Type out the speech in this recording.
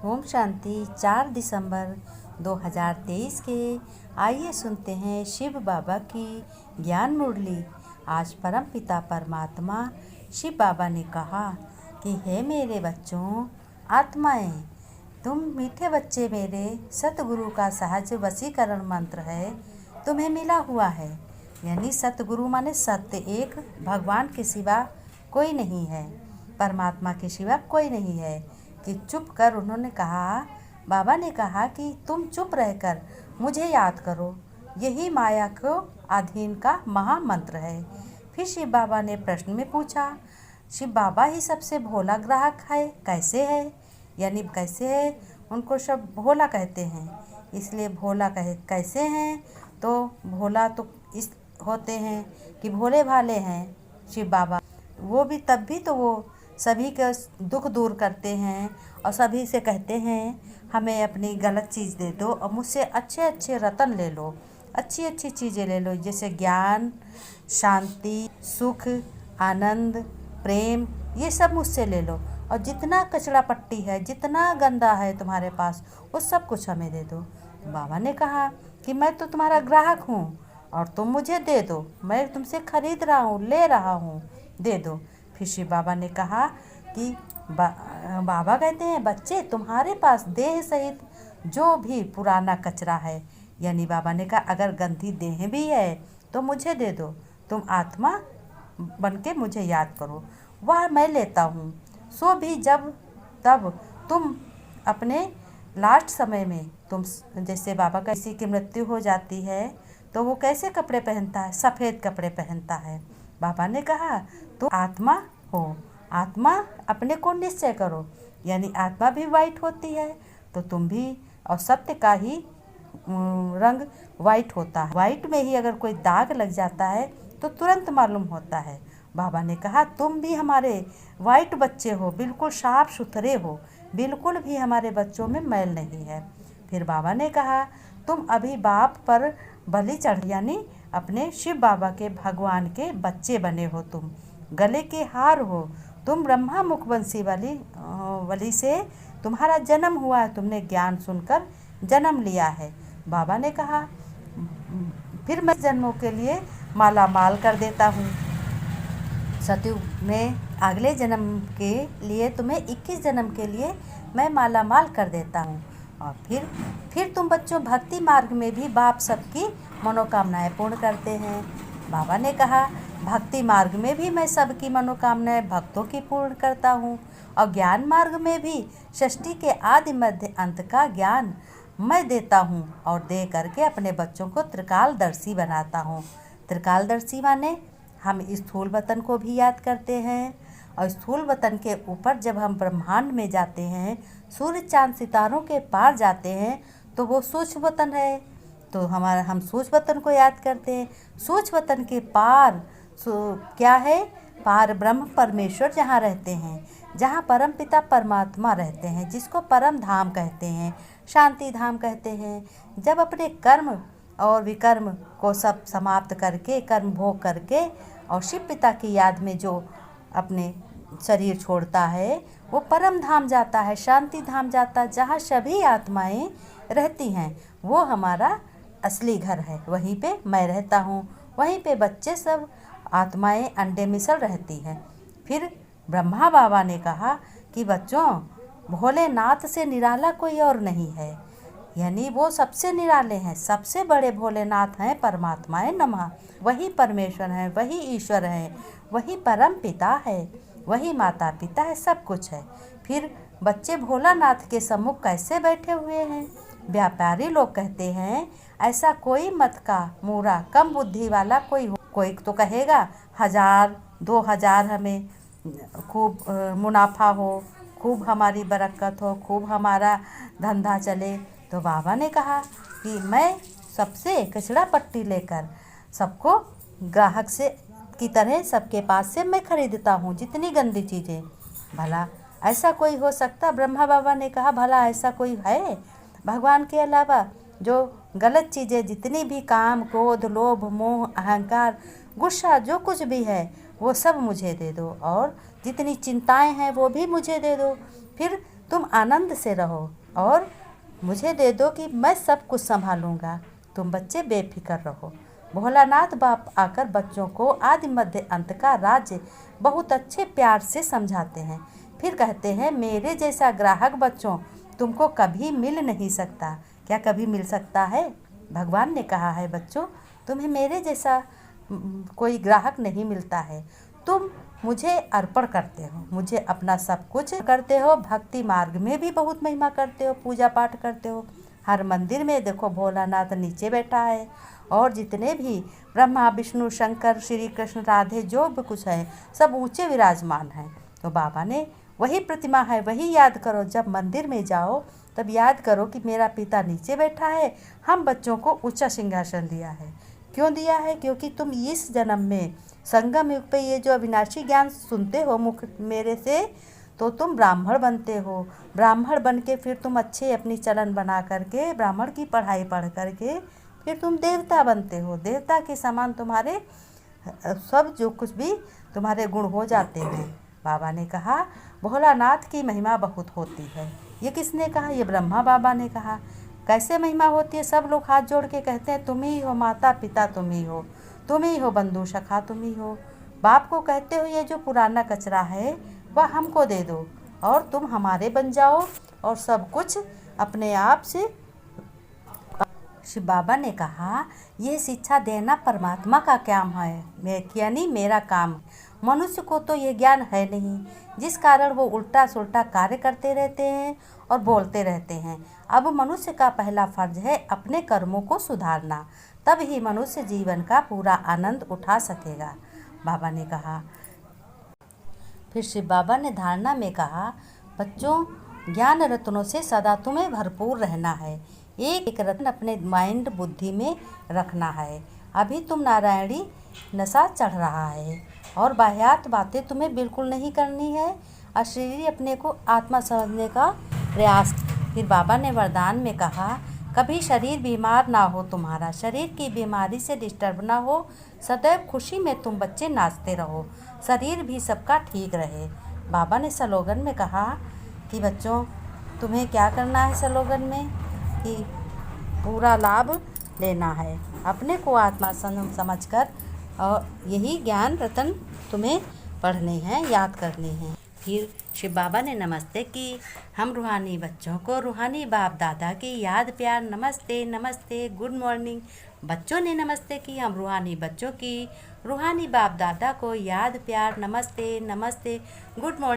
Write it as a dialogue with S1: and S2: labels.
S1: ओम शांति। 4 दिसंबर 2023 के आइए सुनते हैं शिव बाबा की ज्ञान मुरली। आज परम पिता परमात्मा शिव बाबा ने कहा कि हे मेरे बच्चों, आत्माएं, तुम मीठे बच्चे मेरे, सतगुरु का सहज वशीकरण मंत्र है, तुम्हें मिला हुआ है। यानी सतगुरु माने सत्य, एक भगवान के सिवा कोई नहीं है, परमात्मा के सिवा कोई नहीं है। कि चुप कर, उन्होंने कहा, बाबा ने कहा कि तुम चुप रहकर मुझे याद करो, यही माया को अधीन का महामंत्र है। फिर शिव बाबा ने प्रश्न में पूछा, शिव बाबा ही सबसे भोला ग्राहक है, कैसे है? यानी कैसे है, उनको सब भोला कहते हैं, इसलिए भोला कैसे हैं? तो भोला तो इस होते हैं कि भोले भाले हैं शिव बाबा। वो भी तब भी तो वो सभी का दुख दूर करते हैं और सभी से कहते हैं हमें अपनी गलत चीज़ दे दो और मुझसे अच्छे अच्छे रतन ले लो, अच्छी अच्छी चीज़ें ले लो, जैसे ज्ञान, शांति, सुख, आनंद, प्रेम, ये सब मुझसे ले लो। और जितना कचरा पट्टी है, जितना गंदा है तुम्हारे पास, वो सब कुछ हमें दे दो। बाबा ने कहा कि मैं तो तुम्हारा ग्राहक हूँ और तुम मुझे दे दो, मैं तुमसे खरीद रहा हूँ, ले रहा हूँ, दे दो। फिर शिव बाबा ने कहा कि बाबा कहते हैं, बच्चे, तुम्हारे पास देह सहित जो भी पुराना कचरा है, यानी बाबा ने कहा अगर गंदी देह भी है तो मुझे दे दो, तुम आत्मा बन के मुझे याद करो, वह मैं लेता हूँ। सो भी जब तब तुम अपने लास्ट समय में, तुम जैसे बाबा का किसी की मृत्यु हो जाती है तो वो कैसे कपड़े पहनता है? सफ़ेद कपड़े पहनता है। बाबा ने कहा तुम आत्मा हो, आत्मा अपने को निश्चय करो, यानी आत्मा भी वाइट होती है तो तुम भी, और सत्य का ही रंग वाइट होता है। वाइट में ही अगर कोई दाग लग जाता है तो तुरंत मालूम होता है। बाबा ने कहा तुम भी हमारे वाइट बच्चे हो, बिल्कुल साफ सुथरे हो, बिल्कुल भी हमारे बच्चों में मैल नहीं है। फिर बाबा ने कहा तुम अभी बाप पर बलि चढ़, यानी अपने शिव बाबा के भगवान के बच्चे बने हो, तुम गले के हार हो, तुम ब्रह्मा मुखवंशी वाली से तुम्हारा जन्म हुआ है, तुमने ज्ञान सुनकर जन्म लिया है। बाबा ने कहा फिर मैं जन्मों के लिए माला माल कर देता हूँ, सतयुग में अगले जन्म के लिए तुम्हें 21 जन्म के लिए मैं माला माल कर देता हूँ। और फिर तुम बच्चों भक्ति मार्ग में भी बाप सबकी मनोकामनाएं पूर्ण करते हैं। बाबा ने कहा भक्ति मार्ग में भी मैं सबकी मनोकामनाएं भक्तों की पूर्ण करता हूँ, और ज्ञान मार्ग में भी सृष्टि के आदि मध्य अंत का ज्ञान मैं देता हूँ, और दे करके अपने बच्चों को त्रिकालदर्शी बनाता हूँ। त्रिकालदर्शी माने हम स्थूल वतन को भी याद करते हैं, और स्थूल वतन के ऊपर जब हम ब्रह्मांड में जाते हैं, सूर्य चांद सितारों के पार जाते हैं, तो वो सूक्ष्म वतन है, तो हम सूक्ष्म वतन को याद करते हैं। सूक्ष्म वतन के पार क्या है? पार ब्रह्म परमेश्वर जहाँ रहते हैं, जहाँ परम पिता परमात्मा रहते हैं, जिसको परम धाम कहते हैं, शांति धाम कहते हैं। जब अपने कर्म और विकर्म को सब समाप्त करके, कर्म भोग करके, और शिव पिता की याद में जो अपने शरीर छोड़ता है, वो परम धाम जाता है, शांति धाम जाता है, जहाँ सभी आत्माएं रहती हैं। वो हमारा असली घर है, वहीं पे मैं रहता हूँ, वहीं पे बच्चे सब आत्माएं अंडे मिसल रहती हैं। फिर ब्रह्मा बाबा ने कहा कि बच्चों, भोलेनाथ से निराला कोई और नहीं है, यानी वो सबसे निराले हैं, सबसे बड़े भोलेनाथ हैं परमात्माएं नमः। वही परमेश्वर हैं, वही ईश्वर हैं, वही परम पिता है, वही माता पिता है, सब कुछ है। फिर बच्चे भोलानाथ के सम्मुख कैसे बैठे हुए हैं? व्यापारी लोग कहते हैं ऐसा कोई मत का मूरा कम बुद्धि वाला कोई तो कहेगा 1000 2000 हमें खूब मुनाफा हो, खूब हमारी बरकत हो, खूब हमारा धंधा चले। तो बाबा ने कहा कि मैं सबसे कचरा पट्टी लेकर सबको ग्राहक से की तरह सबके पास से मैं खरीदता हूँ, जितनी गंदी चीज़ें। भला ऐसा कोई हो सकता? ब्रह्मा बाबा ने कहा भला ऐसा कोई है भगवान के अलावा जो गलत चीज़ें, जितनी भी काम, क्रोध, लोभ, मोह, अहंकार, गुस्सा, जो कुछ भी है वो सब मुझे दे दो, और जितनी चिंताएं हैं वो भी मुझे दे दो। फिर तुम आनंद से रहो और मुझे दे दो कि मैं सब कुछ संभालूंगा। तुम बच्चे बेफिक्र रहो। भोलानाथ बाप आकर बच्चों को आदि मध्य अंत का राज्य बहुत अच्छे प्यार से समझाते हैं। फिर कहते हैं, मेरे जैसा ग्राहक बच्चों तुमको कभी मिल नहीं सकता। क्या कभी मिल सकता है? भगवान ने कहा है, बच्चों तुम्हें मेरे जैसा कोई ग्राहक नहीं मिलता है। तुम मुझे अर्पण करते हो, मुझे अपना सब कुछ करते हो, भक्ति मार्ग में भी बहुत महिमा करते हो, पूजा पाठ करते हो। हर मंदिर में देखो भोलानाथ नीचे बैठा है और जितने भी ब्रह्मा विष्णु शंकर श्री कृष्ण राधे जो भी कुछ है सब ऊंचे विराजमान हैं। तो बाबा ने वही प्रतिमा है, वही याद करो। जब मंदिर में जाओ तब याद करो कि मेरा पिता नीचे बैठा है, हम बच्चों को ऊंचा सिंहासन दिया है। क्यों दिया है? क्योंकि तुम इस जन्म में संगम युग पे ये जो अविनाशी ज्ञान सुनते हो मुख मेरे से, तो तुम ब्राह्मण बनते हो। ब्राह्मण बन के फिर तुम अच्छे अपनी चलन बना करके ब्राह्मण की पढ़ाई पढ़ करके फिर तुम देवता बनते हो। देवता के समान तुम्हारे सब जो कुछ भी तुम्हारे गुण हो जाते हैं। बाबा ने कहा भोलानाथ की महिमा बहुत होती है। ये किसने कहा? ये ब्रह्मा बाबा ने कहा। कैसे महिमा होती है? सब लोग हाथ जोड़ के कहते हैं, तुम ही हो माता पिता, तुम ही हो, तुम ही हो बंधु सखा, तुम ही हो। बाप को कहते हो ये जो पुराना कचरा है वह हमको दे दो और तुम हमारे बन जाओ और सब कुछ अपने आप से। शिव बाबा ने कहा, यह शिक्षा देना परमात्मा का काम है, यानी मेरा काम। मनुष्य को तो ये ज्ञान है नहीं, जिस कारण वो उल्टा सुल्टा कार्य करते रहते हैं और बोलते रहते हैं। अब मनुष्य का पहला फर्ज है अपने कर्मों को सुधारना, तब ही मनुष्य जीवन का पूरा आनंद उठा सकेगा, बाबा ने कहा। फिर शिव बाबा ने धारणा में कहा, बच्चों ज्ञान रत्नों से सदा तुम्हें भरपूर रहना है। एक एक रत्न अपने माइंड बुद्धि में रखना है। अभी तुम नारायणी नशा चढ़ रहा है और बाह्यात बातें तुम्हें बिल्कुल नहीं करनी है। अशरीरी अपने को आत्मा समझने का प्रयास। फिर बाबा ने वरदान में कहा, कभी शरीर बीमार ना हो, तुम्हारा शरीर की बीमारी से डिस्टर्ब ना हो। सदैव खुशी में तुम बच्चे नाचते रहो, शरीर भी सबका ठीक रहे। बाबा ने स्लोगन में कहा कि बच्चों तुम्हें क्या करना है स्लोगन में, कि पूरा लाभ लेना है, अपने को आत्मा समझकर, और यही ज्ञान रतन तुम्हें पढ़ने हैं, याद करने हैं। फिर शिव बाबा ने नमस्ते की। हम रूहानी बच्चों को रूहानी बाप दादा की याद प्यार नमस्ते नमस्ते गुड मॉर्निंग। बच्चों ने नमस्ते की, हम रूहानी बच्चों की रूहानी बाप दादा को याद प्यार नमस्ते नमस्ते गुड मॉर्निंग।